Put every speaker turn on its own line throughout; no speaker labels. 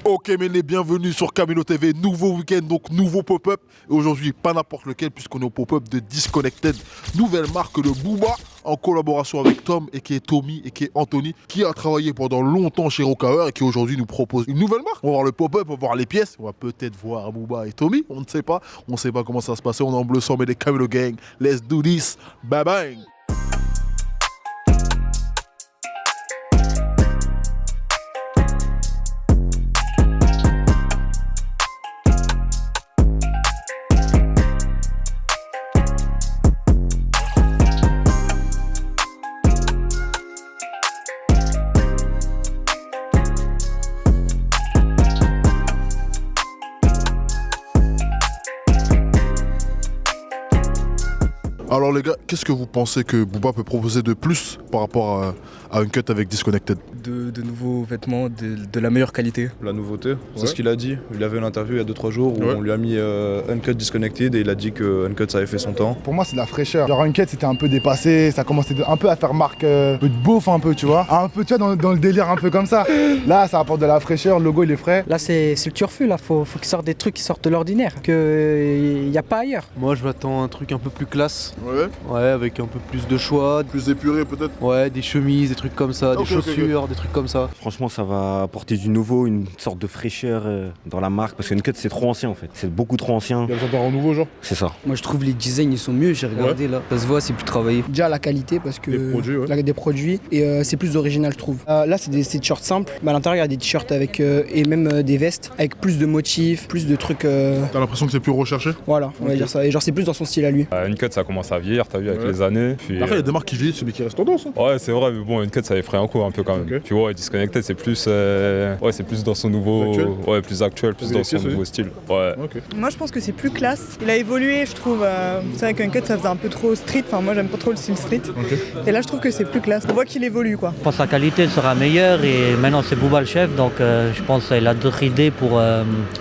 Ok, mais les bienvenus sur Camino TV, nouveau week-end, donc nouveau pop-up. Et aujourd'hui, pas n'importe lequel, puisqu'on est au pop-up de Disconnected, nouvelle marque, le Booba, en collaboration avec Tom, et qui est Tommy, et qui est Anthony, qui a travaillé pendant longtemps chez Rockauer et qui aujourd'hui nous propose une nouvelle marque. On va voir le pop-up, on va voir les pièces, on va peut-être voir Booba et Tommy, on ne sait pas. On ne sait pas comment ça va se passer, on est en bleu sang, mais des Camino Gang. Let's do this, bye bye. Alors les gars, qu'est-ce que vous pensez que Booba peut proposer de plus par rapport à Uncut avec Disconnected?
De nouveaux vêtements de la meilleure qualité.
La nouveauté, c'est ce qu'il a dit. Il avait une interview il y a 2-3 jours où on lui a mis Uncut Disconnected et il a dit que Uncut ça avait fait son temps.
Pour moi c'est de la fraîcheur. Genre Uncut c'était un peu dépassé, ça commençait un peu à faire marque un peu de beauf un peu, tu vois. Un peu tu vois dans le délire un peu comme ça. Là ça apporte de la fraîcheur, le logo il est frais.
Là c'est le turfu là, faut qu'il sorte des trucs qui sortent de l'ordinaire, qu'il n'y a pas ailleurs.
Moi je m'attends à un truc un peu plus classe.
Ouais.
Ouais, avec un peu plus de choix.
Plus épuré peut-être.
Ouais, des chemises, des trucs comme ça, des chaussures, des trucs comme ça.
Franchement, ça va apporter du nouveau, une sorte de fraîcheur dans la marque. Parce qu'Uncut, c'est trop ancien en fait. C'est beaucoup trop ancien.
Il y a besoin d'un renouveau genre.
C'est ça.
Moi je trouve les designs ils sont mieux, j'ai regardé là. Ça se voit, c'est plus travaillé.
Déjà la qualité parce que
Des
produits et c'est plus original je trouve. Là c'est des t-shirts simples, mais à l'intérieur il y a des t-shirts avec et même des vestes avec plus de motifs, plus de trucs.
T'as l'impression que c'est plus recherché?
Voilà, on va dire ça. Et genre c'est plus dans son style à lui.
Uncut ça commence à vieillir, t'as vu avec les années. Puis,
Après il y a des marques qui vieillissent mais qui restent tendance. Hein.
Ouais c'est vrai, mais bon Uncut ça avait pris un coup un peu quand même.
Okay.
Puis ouais Disconnected c'est plus c'est plus dans son nouveau plus actuel, plus dans son nouveau style. Ouais.
Okay.
Moi je pense que c'est plus classe. Il a évolué je trouve. C'est vrai qu'Uncut ça faisait un peu trop street. Enfin moi j'aime pas trop le style street.
Okay.
Et là je trouve que c'est plus classe. On voit qu'il évolue quoi.
Je pense que la qualité sera meilleure et maintenant c'est Booba le chef donc je pense qu'il a d'autres idées pour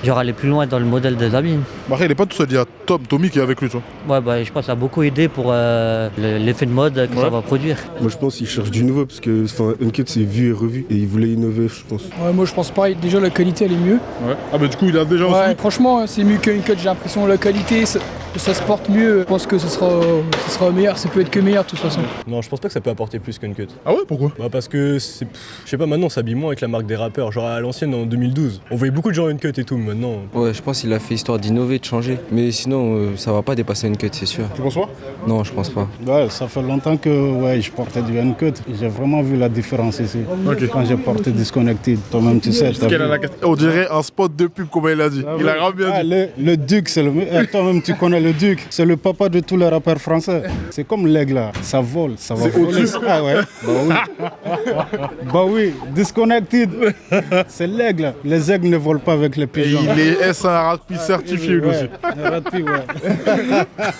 genre aller plus loin dans le modèle des habits.
Après il est pas tout seul, il y a Tommy qui est avec lui tu vois.
Ouais je pense qu'il a beaucoup aidé pour l'effet de mode que ça va produire.
Moi je pense qu'il cherche du nouveau parce que Uncut c'est vu et revu et il voulait innover je pense.
Ouais, moi je pense pareil, déjà la qualité elle est mieux.
Ouais. Ah bah du coup il a déjà aussi.
Franchement c'est mieux qu'Uncut, j'ai l'impression la qualité ça se porte mieux. Je pense que ce sera meilleur, ça peut être que meilleur de toute façon.
Non je pense pas que ça peut apporter plus qu'Uncut.
Ah ouais pourquoi?
Bah parce que c'est, je sais pas, maintenant on s'habille moins avec la marque des rappeurs, genre à l'ancienne en 2012. On voyait beaucoup de gens Uncut et tout, mais maintenant.
Ouais je pense qu'il a fait histoire d'innover, de changer. Mais sinon ça va pas dépasser Uncut c'est sûr.
Tu penses pas?
Non je pense pas.
Ouais ça fait longtemps que je portais du Uncut. J'ai vraiment vu la différence ici.
Okay.
Quand j'ai porté Disconnected, toi-même tu sais.
On dirait un spot de pub comme il a dit. Il a grave bien dit.
Le Duc, c'est toi-même tu connais le Duc. C'est le papa de tous les rappeurs français. C'est comme l'aigle là, ça vole, ça va voler. Ah ouais. Bah oui, Disconnected. C'est l'aigle. Les aigles ne volent pas avec les pigeons.
Et il est un ratpi certifié lui aussi.
Un ratpi,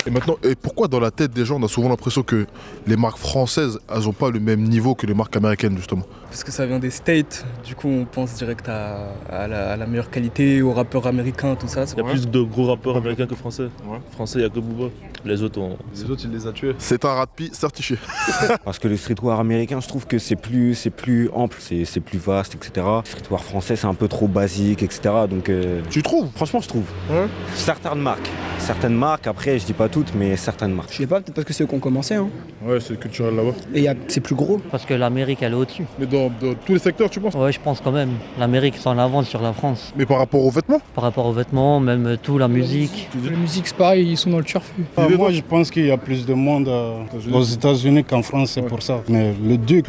Et maintenant, pourquoi dans la tête des gens on a souvent l'impression que les marques françaises elles ont pas le même niveau que les marques américaines justement?
Parce que ça vient des States, du coup on pense direct à la meilleure qualité, aux rappeurs américains, tout ça.
Il y a plus de gros rappeurs américains que français. Français, il n'y a que Booba. Les autres,
il les a tués.
C'est un ratpi certifié.
Parce que le streetwear américain, je trouve que c'est plus ample, c'est plus vaste, etc. Le streetwear français, c'est un peu trop basique, etc. Donc,
tu trouves?
Franchement, je trouve. Ouais. Certaines marques, après, je dis pas toutes, mais certaines marques.
Je sais pas, peut-être parce que c'est eux qui ont commencé. Hein.
Ouais, c'est culturel là-bas.
Et c'est plus gros.
Parce que l'Amérique elle est au-dessus.
Mais dans tous les secteurs, tu penses?
Ouais, je pense quand même. L'Amérique c'est en avance sur la France.
Mais par rapport aux vêtements?
Par rapport aux vêtements, même tout, la musique.
La musique c'est pareil, ils sont dans le turfu.
Moi je pense qu'il y a plus de monde aux États-Unis qu'en France, c'est pour ça. Mais le Duc,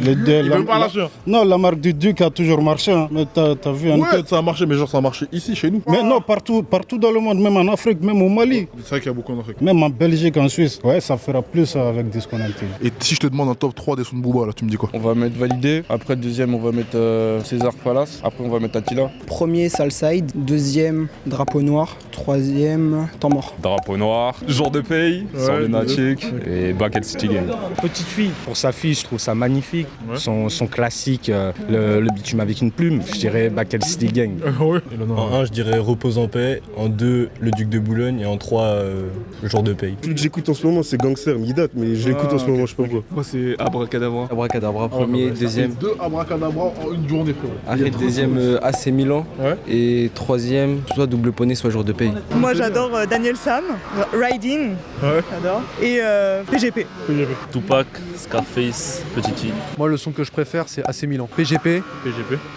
la marque du Duc a toujours marché. Hein. Mais t'as vu Uncut?
Ça a marché, mais genre ça a marché ici, chez nous.
Mais non, partout dans le monde, même en Afrique, même au Mali.
C'est vrai qu'il y a beaucoup en Afrique.
Même en Belgique, en Suisse. Ouais, ça fera plus avec Disconnected.
Et si je te demande un top 3 des sons de Booba, là, tu me dis quoi?
On va mettre Validé, après deuxième on va mettre César Palace, après on va mettre Attila.
Premier Salside, deuxième Drapeau Noir, troisième Temps Mort.
Drapeau Noir. noir, jour de pays, sur lunatique et Bucket City Gang.
Petite fille, pour sa fille, je trouve ça magnifique. Son classique, le bitume avec une plume, je dirais Bucket City Gang.
En 1, je dirais Repose en paix. En 2, Le Duc de Boulogne. Et en 3, Jour de pays.
Celui que j'écoute en ce moment, c'est Gangster, mais il date, mais je l'écoute en ce moment, je sais pas pourquoi.
Moi, c'est Abracadabra.
Abracadabra, premier, deuxième.
2 Abracadabra en une journée, frérot.
Après, deuxième, AC Milan. Et troisième, soit Double Poney, soit Jour de pays.
Moi, j'adore Daniel Sam, Riding. J'adore. Et PGP.
Tupac, Scarface, Petite Fille.
Moi, le son que je préfère, c'est AC Milan. PGP.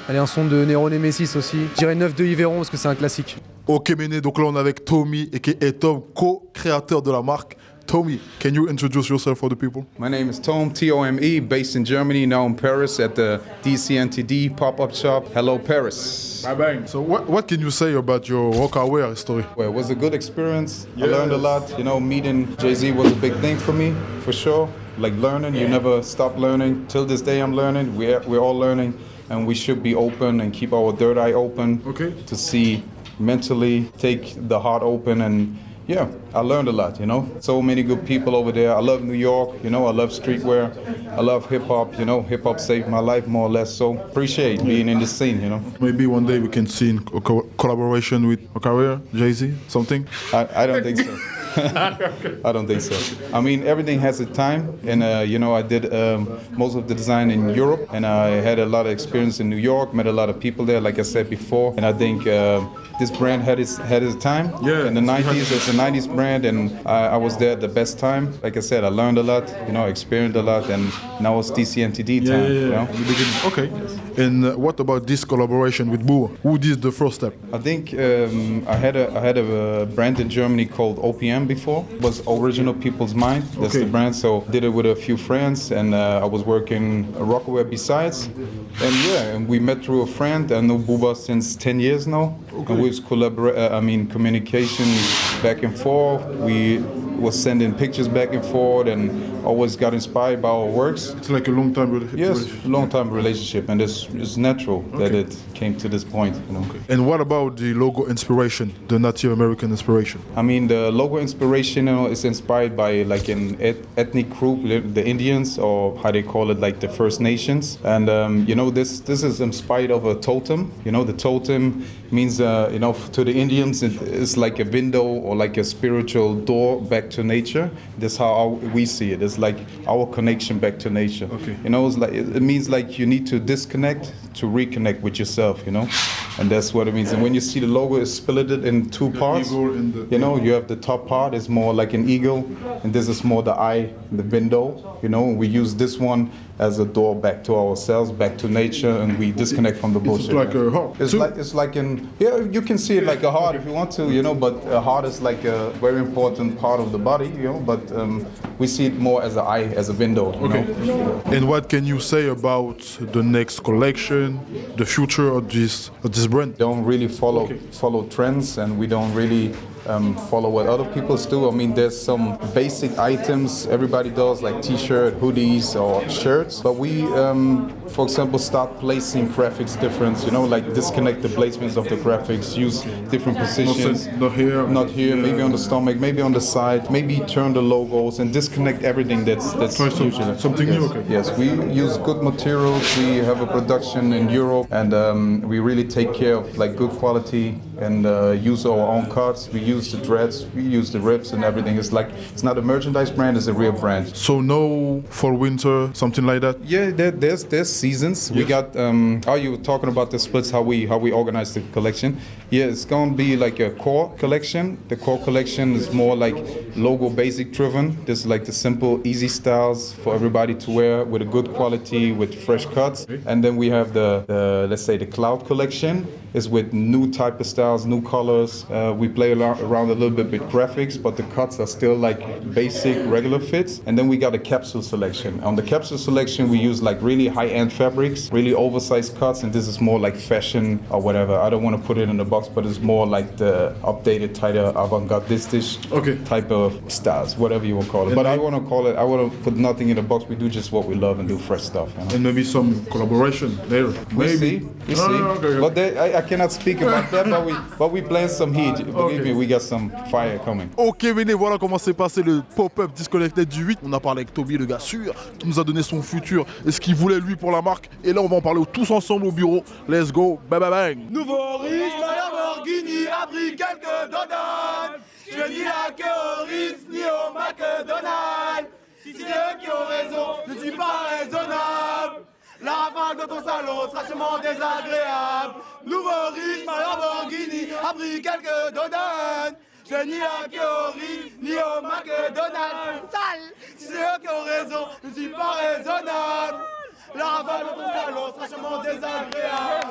Allez, un son de Nero Nemesis aussi. Je dirais 9 de Yveron parce que c'est un classique.
Ok, Méné, donc là on est avec Tommy et Tom, co-créateur de la marque. Tommy, can you introduce yourself for the people?
My name is Tom, T-O-M-E, based in Germany, now in Paris at the DCNTD pop-up shop. Hello, Paris.
Bye-bye. So what can you say about your Rocawear story?
Well, it was a good experience. I learned a lot. You know, meeting Jay-Z was a big thing for me, for sure. Like learning, you never stop learning. Till this day I'm learning, we're all learning. And we should be open and keep our third eye open to see mentally, take the heart open, and yeah, I learned a lot, you know. So many good people over there. I love New York, you know, I love streetwear. I love hip-hop, you know. Hip-hop saved my life more or less, so appreciate being in the scene, you know.
Maybe one day we can see a collaboration with Rocawear, Jay-Z, something?
I don't think so. I don't think so. I mean, everything has a time, and you know, I did most of the design in Europe, and I had a lot of experience in New York, met a lot of people there, like I said before, and I think this brand had its time. Yeah. In the 90s, it's a 90s brand, and I was there at the best time. Like I said, I learned a lot, you know, experienced a lot, and now it's DCNTD time. You know?
Okay. And what about this collaboration with Bua? Who did the first step?
I think I had a brand in Germany called OPM before. It was Original People's Mind. That's the brand. So did it with a few friends, and I was working Rocawear besides. And yeah, and we met through a friend. I know Booba since 10 years now. And we was communication back and forth. We was sending pictures back and forth, and always got inspired by our works.
It's like a long-time relationship.
Yes, long-time relationship, and it's natural that it came to this point. You know.
And what about the logo inspiration, the Native American inspiration?
I mean, the logo inspiration, you know, is inspired by like an ethnic group, the Indians, or how they call it, like the First Nations. And you know, this is inspired of a totem. You know, the totem means, you know, to the Indians, it's like a window or like a spiritual door back to nature. That's how we see it. It's like our connection back to nature. You know, it's like it means like you need to disconnect to reconnect with yourself. You know, and that's what it means. And when you see the logo is split in two parts. You know, you have the top part is more like an eagle, and this is more the eye, the window. You know, we use this one as a door back to ourselves, back to nature, and we disconnect from the bullshit.
It's like a heart.
It's like you can see it like a heart if you want to, you know, but a heart is like a very important part of the body, you know, but we see it more as an eye, as a window. You know?
And what can you say about the next collection, the future of this brand?
Don't really follow trends, and we don't really follow what other people do. I mean, there's some basic items everybody does, like t-shirt, hoodies, or shirts. But we, for example, start placing graphics different. You know, like disconnect the placements of the graphics, use different positions.
Not here.
Maybe on the stomach, maybe on the side. Maybe turn the logos and disconnect everything that's usually
something new. Okay.
Yes, we use good materials. We have a production in Europe, and we really take care of like good quality and use our own cuts. We use the dreads, we use the rips and everything. It's like, it's not a merchandise brand, it's a real brand.
So no fall winter, something like that?
Yeah, there's seasons. We got, you were talking about the splits, how we organize the collection. Yeah, it's gonna be like a core collection. The core collection is more like logo basic driven. This is like the simple, easy styles for everybody to wear with a good quality, with fresh cuts. And then we have the let's say the cloud collection is with new type of styles, new colors. We play around a little bit with graphics, but the cuts are still like basic, regular fits. And then we got a capsule selection. On the capsule selection, we use like really high-end fabrics, really oversized cuts, and this is more like fashion or whatever. I don't want to put it in a box, but it's more like the updated, tighter, avant-garde-ish type of styles, whatever you want to call it.
And
but I want to put nothing in a box. We do just what we love and do fresh stuff. You know?
And maybe some collaboration there.
We see.
Okay.
But I cannot speak about that, but we blend some heat. Believe me, we got some fire coming.
Ok, Véné, voilà comment s'est passé le pop-up Disconnected du 8. On a parlé avec Toby, le gars sûr, qui nous a donné son futur et ce qu'il voulait lui pour la marque. Et là, on va en parler tous ensemble au bureau. Let's go, bang bang bang.
Nouveau riche, ma Lamborghini a pris quelques dodanes. Je n'y a que au Ritz ni au McDonald's. Si c'est eux qui ont raison, je ne suis pas raisonnable. La rafale de ton salon sera sûrement désagréable. Nouveau riche, ma Lamborghini a pris quelques dodanes. Je n'y a que au Ritz ni au McDonald's. Sale. Si c'est eux qui ont raison, je ne suis pas raisonnable. La rafale de ton salon sera sûrement désagréable.